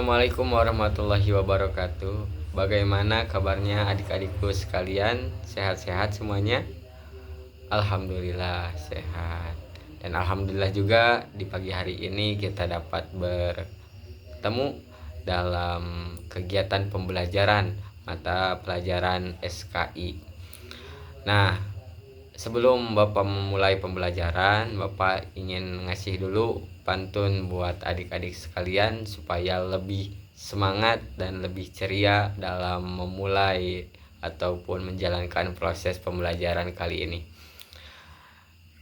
Assalamualaikum warahmatullahi wabarakatuh. Bagaimana kabarnya adik-adikku sekalian? Sehat-sehat semuanya? Alhamdulillah sehat. Dan alhamdulillah juga di pagi hari ini kita dapat bertemu dalam kegiatan pembelajaran mata pelajaran SKI. Nah, sebelum Bapak memulai pembelajaran, Bapak ingin ngasih dulu pantun buat adik-adik sekalian supaya lebih semangat dan lebih ceria dalam memulai ataupun menjalankan proses pembelajaran kali ini.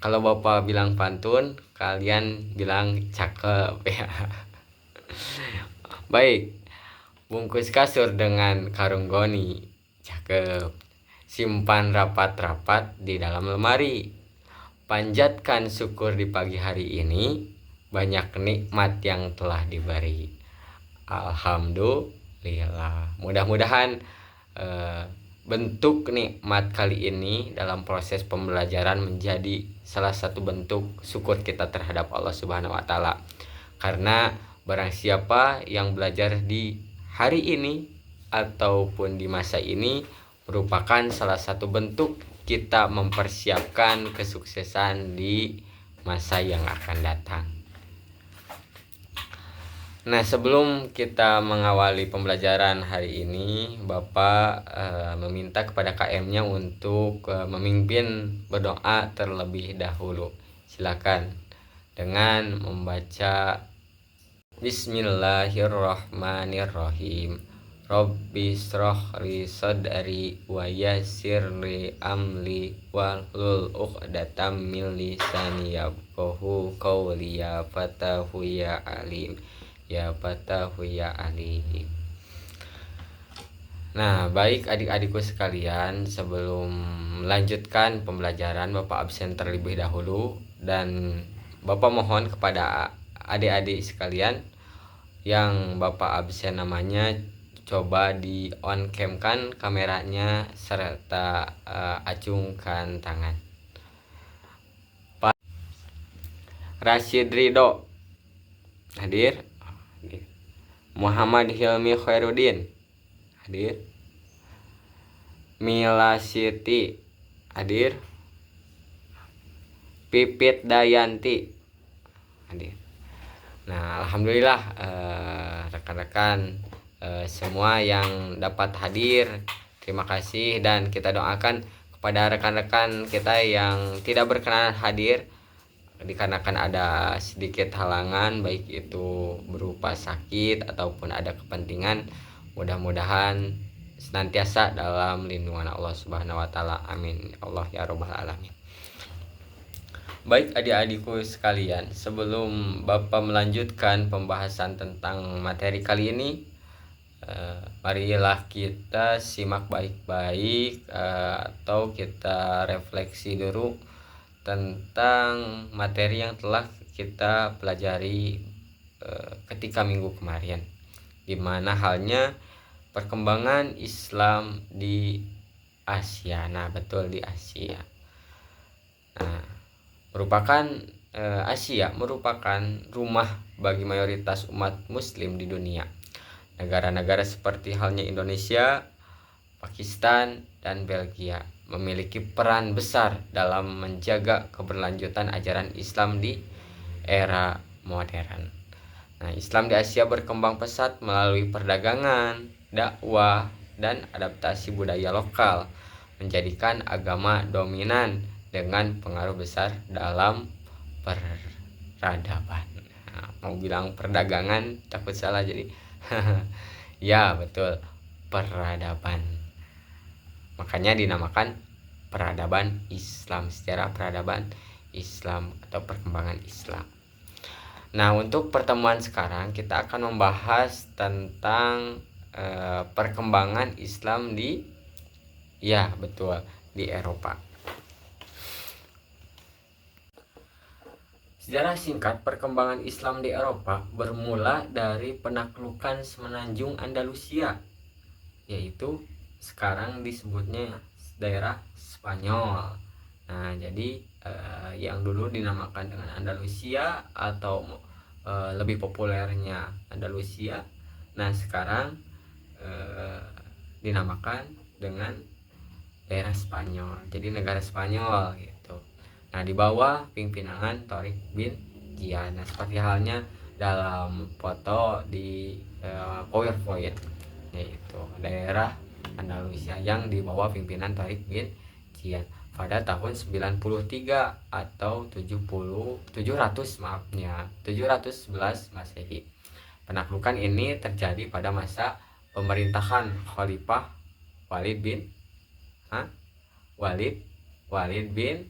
Kalau Bapak bilang pantun, kalian bilang cakep ya. Baik, bungkus kasur dengan karung goni, cakep. Simpan rapat-rapat di dalam lemari. Panjatkan syukur di pagi hari ini, banyak nikmat yang telah diberi. Alhamdulillah. Mudah-mudahan bentuk nikmat kali ini dalam proses pembelajaran menjadi salah satu bentuk syukur kita terhadap Allah Subhanahu wa taala. Karena barang siapa yang belajar di hari ini ataupun di masa ini merupakan salah satu bentuk kita mempersiapkan kesuksesan di masa yang akan datang. Nah, sebelum kita mengawali pembelajaran hari ini, Bapak meminta kepada KM-nya untuk memimpin berdoa terlebih dahulu. Silakan dengan membaca Bismillahirrahmanirrahim. Rabbi shrah li sadri wa yassir li amri wahlul 'uqdatam min lisani yafqahu qawli ya fatahu ya alim ya fatahu ya alim. Nah, baik adik-adikku sekalian, sebelum melanjutkan pembelajaran Bapak absen terlebih dahulu dan Bapak mohon kepada adik-adik sekalian yang Bapak absen namanya coba di on cam kan kameranya serta acungkan tangan. Pak Rashid Ridho hadir. Muhammad Hilmi Khairuddin hadir. Mila Siti hadir. Pipit Dayanti hadir. Nah, alhamdulillah rekan-rekan semua yang dapat hadir, terima kasih, dan kita doakan kepada rekan-rekan kita yang tidak berkenan hadir dikarenakan ada sedikit halangan, baik itu berupa sakit ataupun ada kepentingan. Mudah-mudahan senantiasa dalam lindungan Allah Subhanahu wa taala. Amin. Allah ya rabbal alamin. Baik adik-adikku sekalian, sebelum Bapak melanjutkan pembahasan tentang materi kali ini, marilah kita simak baik-baik atau kita refleksi dulu tentang materi yang telah kita pelajari ketika minggu kemarin. Gimana halnya perkembangan Islam di Asia. Nah, betul, di Asia. Nah, Asia merupakan rumah bagi mayoritas umat muslim di dunia. Negara-negara seperti halnya Indonesia, Pakistan, dan Belgia memiliki peran besar dalam menjaga keberlanjutan ajaran Islam di era modern. Nah, Islam di Asia berkembang pesat melalui perdagangan, dakwah, dan adaptasi budaya lokal, menjadikan agama dominan dengan pengaruh besar dalam peradaban. Nah, mau bilang perdagangan takut salah jadi ya betul, peradaban. Makanya dinamakan peradaban Islam, sejarah peradaban Islam atau perkembangan Islam. Nah, untuk pertemuan sekarang kita akan membahas tentang perkembangan Islam di Eropa. Sejarah singkat perkembangan Islam di Eropa bermula dari penaklukan semenanjung Andalusia, yaitu sekarang disebutnya daerah Spanyol. Nah, jadi yang dulu dinamakan dengan Andalusia atau lebih populernya Andalusia Nah sekarang dinamakan dengan daerah Spanyol, jadi negara Spanyol gitu. Nah di bawah pimpinan Torik bin Ziyad. Nah seperti halnya dalam foto di PowerPoint, yaitu daerah Andalusia yang di bawah pimpinan Torik bin Ziyad pada tahun 93 atau 700 maafnya 711 Masehi. Penaklukan ini terjadi pada masa pemerintahan Khalifah Walid bin Walid Walid bin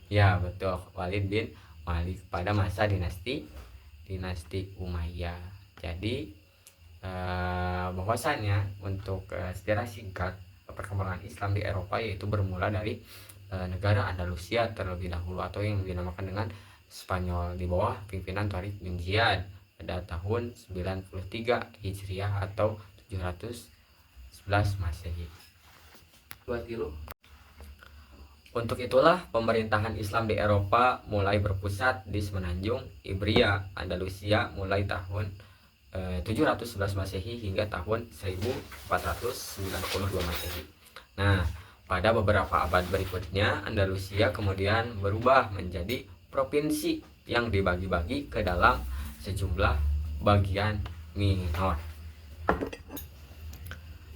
ya betul Walid bin Malik pada masa dinasti Umayyah. Jadi bahwasannya untuk sejarah singkat perkembangan Islam di Eropa yaitu bermula dari negara Andalusia terlebih dahulu atau yang dinamakan dengan Spanyol di bawah pimpinan Tariq bin Ziyad pada tahun 93 Hijriah atau 711 Masehi. Untuk itulah pemerintahan Islam di Eropa mulai berpusat di semenanjung Ibria, Andalusia mulai tahun 711 Masehi hingga tahun 1492 Masehi. Nah, pada beberapa abad berikutnya Andalusia kemudian berubah menjadi provinsi yang dibagi-bagi ke dalam sejumlah bagian minor.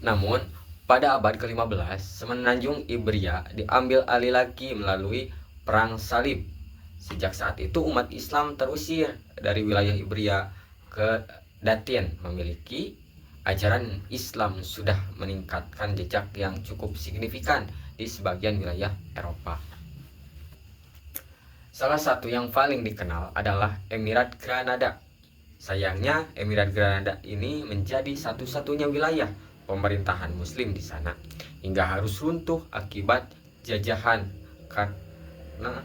Namun, pada abad ke-15, semenanjung Ibria diambil alih lagi melalui Perang Salib. Sejak saat itu umat Islam terusir dari wilayah Ibria ke Datin, memiliki ajaran Islam sudah meningkatkan jejak yang cukup signifikan di sebagian wilayah Eropa. Salah satu yang paling dikenal adalah Emirat Granada. Sayangnya, Emirat Granada ini menjadi satu-satunya wilayah pemerintahan Muslim di sana hingga harus runtuh akibat jajahan karena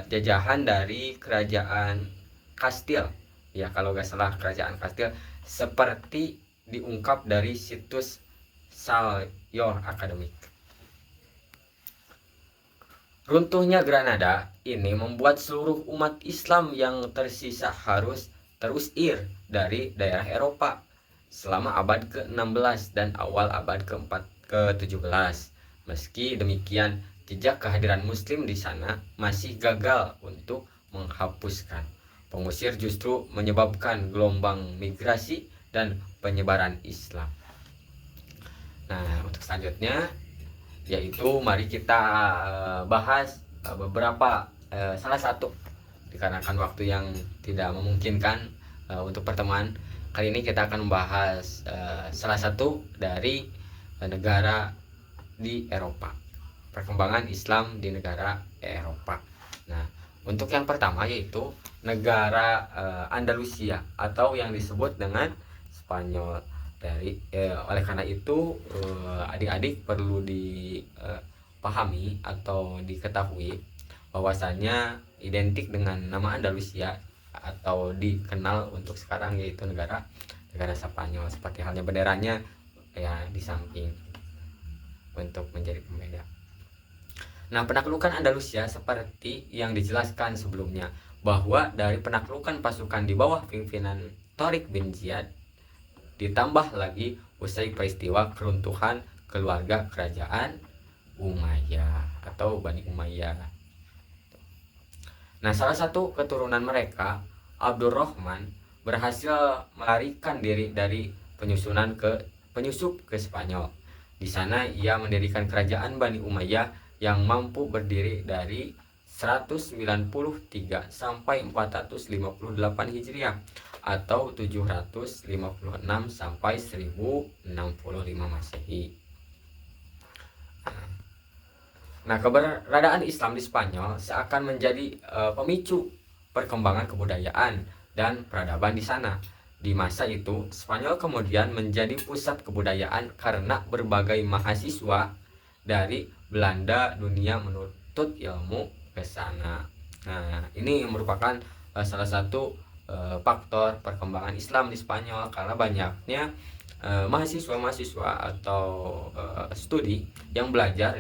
jajahan dari kerajaan Kastil. Ya kalau gak salah kerajaan Kastil, seperti diungkap dari situs Salyor Academic. Runtuhnya Granada ini membuat seluruh umat Islam yang tersisa harus terusir dari daerah Eropa selama abad ke-16 dan awal abad ke-17. Meski demikian, jejak kehadiran Muslim di sana masih gagal untuk menghapuskan. Pengusir justru menyebabkan gelombang migrasi dan penyebaran Islam. Nah, untuk selanjutnya yaitu mari kita bahas beberapa salah satu, dikarenakan waktu yang tidak memungkinkan untuk pertemuan kali ini kita akan membahas salah satu dari negara di Eropa, perkembangan Islam di negara Eropa. Nah, untuk yang pertama yaitu negara Andalusia atau yang disebut dengan Spanyol. Oleh karena itu adik-adik perlu dipahami atau diketahui bahwasanya identik dengan nama Andalusia atau dikenal untuk sekarang yaitu negara Spanyol, seperti halnya benderanya ya di samping untuk menjadi pembeda. Nah, penaklukan Andalusia seperti yang dijelaskan sebelumnya, bahwa dari penaklukan pasukan di bawah pimpinan Tariq bin Ziyad ditambah lagi usai peristiwa keruntuhan keluarga kerajaan Umayyah atau Bani Umayyah. Nah, salah satu keturunan mereka, Abdurrahman, berhasil melarikan diri dari penyusup ke Spanyol. Di sana ia mendirikan kerajaan Bani Umayyah yang mampu berdiri dari 193 sampai 458 Hijriah atau 756 sampai 1065 Masehi. Nah, keberadaan Islam di Spanyol seakan menjadi pemicu perkembangan kebudayaan dan peradaban di sana. Di masa itu, Spanyol kemudian menjadi pusat kebudayaan karena berbagai mahasiswa dari Belanda dunia menuntut ilmu ke sana. Nah, ini merupakan salah satu faktor perkembangan Islam di Spanyol karena banyaknya mahasiswa-mahasiswa atau studi yang belajar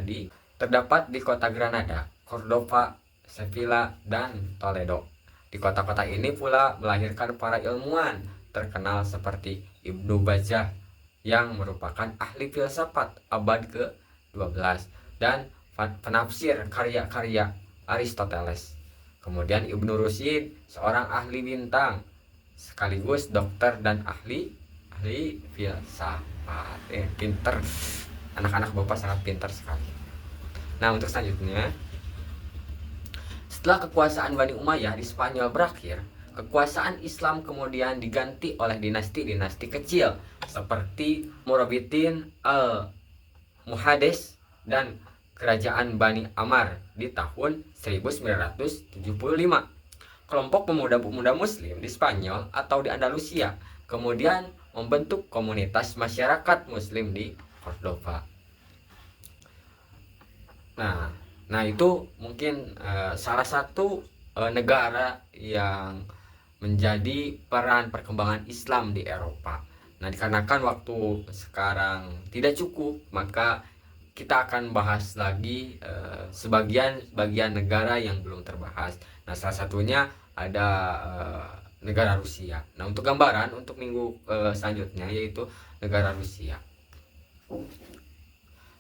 terdapat di kota Granada, Cordova, Sevilla, dan Toledo. Di kota-kota ini pula melahirkan para ilmuwan terkenal seperti Ibnu Bajjah yang merupakan ahli filsafat abad ke-12 dan penafsir karya-karya Aristoteles. Kemudian Ibnu Rushd, seorang ahli bintang sekaligus dokter dan ahli filsafat. Pinter, anak-anak bapak sangat pinter sekali. Nah, untuk selanjutnya, setelah kekuasaan Bani Umayyah di Spanyol berakhir, kekuasaan Islam kemudian diganti oleh dinasti-dinasti kecil seperti Murabitin al-Muhaddes dan kerajaan Bani Amar di tahun 1975. Kelompok pemuda-pemuda muslim di Spanyol atau di Andalusia kemudian membentuk komunitas masyarakat muslim di Cordova. Nah itu mungkin salah satu negara yang menjadi peran perkembangan Islam di Eropa. Nah, dikarenakan waktu sekarang tidak cukup, maka kita akan bahas lagi sebagian negara yang belum terbahas. Nah, salah satunya ada negara Rusia. Nah, untuk gambaran untuk minggu selanjutnya yaitu negara Rusia.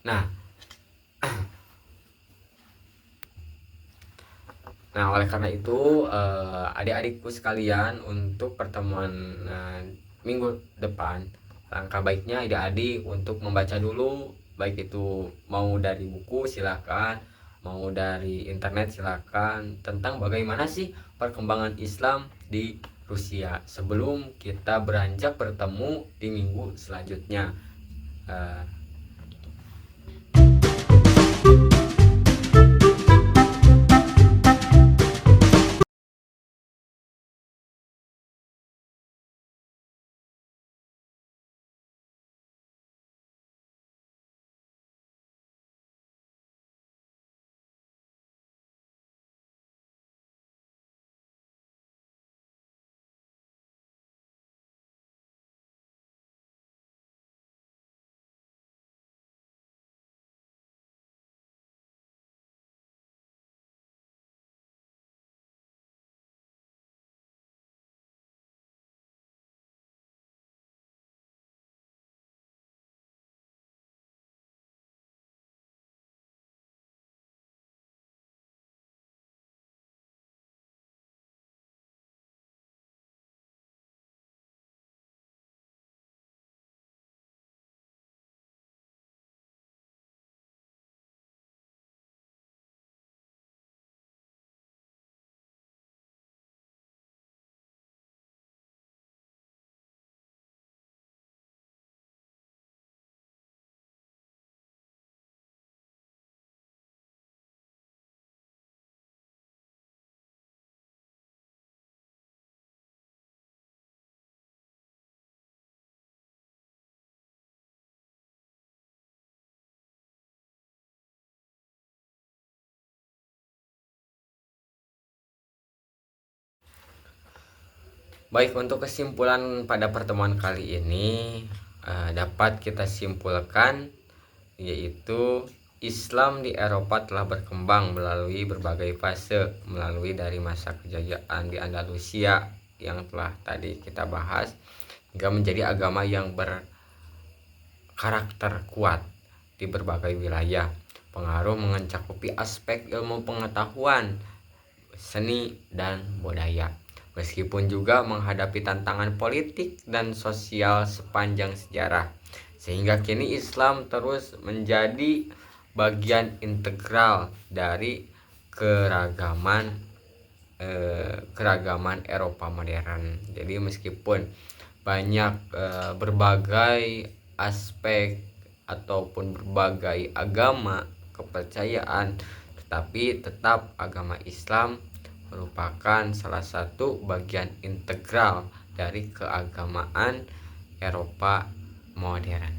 Nah, oleh karena itu adik-adikku sekalian, untuk pertemuan minggu depan, langkah baiknya adik-adik untuk membaca dulu, baik itu mau dari buku silakan, mau dari internet silakan, tentang bagaimana sih perkembangan Islam di Rusia sebelum kita beranjak bertemu di minggu selanjutnya. Baik, untuk kesimpulan pada pertemuan kali ini dapat kita simpulkan yaitu Islam di Eropa telah berkembang melalui berbagai fase, melalui dari masa kejayaan di Andalusia yang telah tadi kita bahas, hingga menjadi agama yang berkarakter kuat di berbagai wilayah. Pengaruh mencakupi aspek ilmu pengetahuan, seni, dan budaya. Meskipun juga menghadapi tantangan politik dan sosial sepanjang sejarah, sehingga kini Islam terus menjadi bagian integral dari keragaman Eropa modern. Jadi meskipun banyak berbagai aspek ataupun berbagai agama, kepercayaan, tetapi tetap agama Islam merupakan salah satu bagian integral dari keagamaan Eropa modern.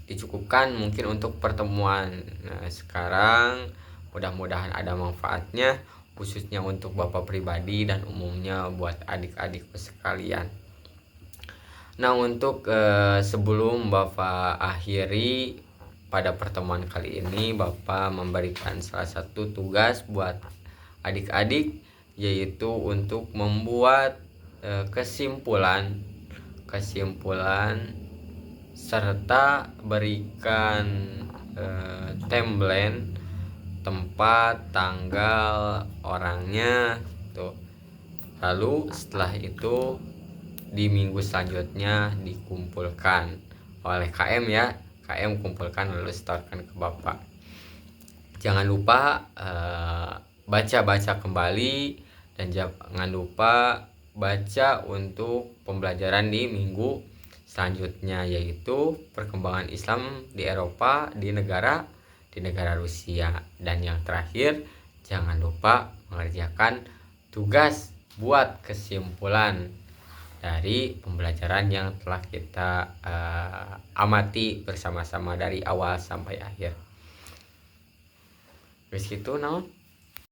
Dicukupkan mungkin untuk pertemuan sekarang. Mudah-mudahan ada manfaatnya, khususnya untuk bapak pribadi dan umumnya buat adik-adik sekalian. Nah, untuk sebelum bapak akhiri pada pertemuan kali ini, bapak memberikan salah satu tugas buat adik-adik, yaitu untuk membuat kesimpulan serta berikan timeline, tempat, tanggal, orangnya tuh. Lalu setelah itu di minggu selanjutnya dikumpulkan oleh KM ya. KM kumpulkan lalu setorkan ke Bapak. Jangan lupa baca-baca kembali dan jangan lupa baca untuk pembelajaran di minggu selanjutnya, yaitu perkembangan Islam di Eropa, di negara Rusia. Dan yang terakhir, jangan lupa mengerjakan tugas buat kesimpulan dari pembelajaran yang telah kita amati bersama-sama dari awal sampai akhir. Wis gitu naon?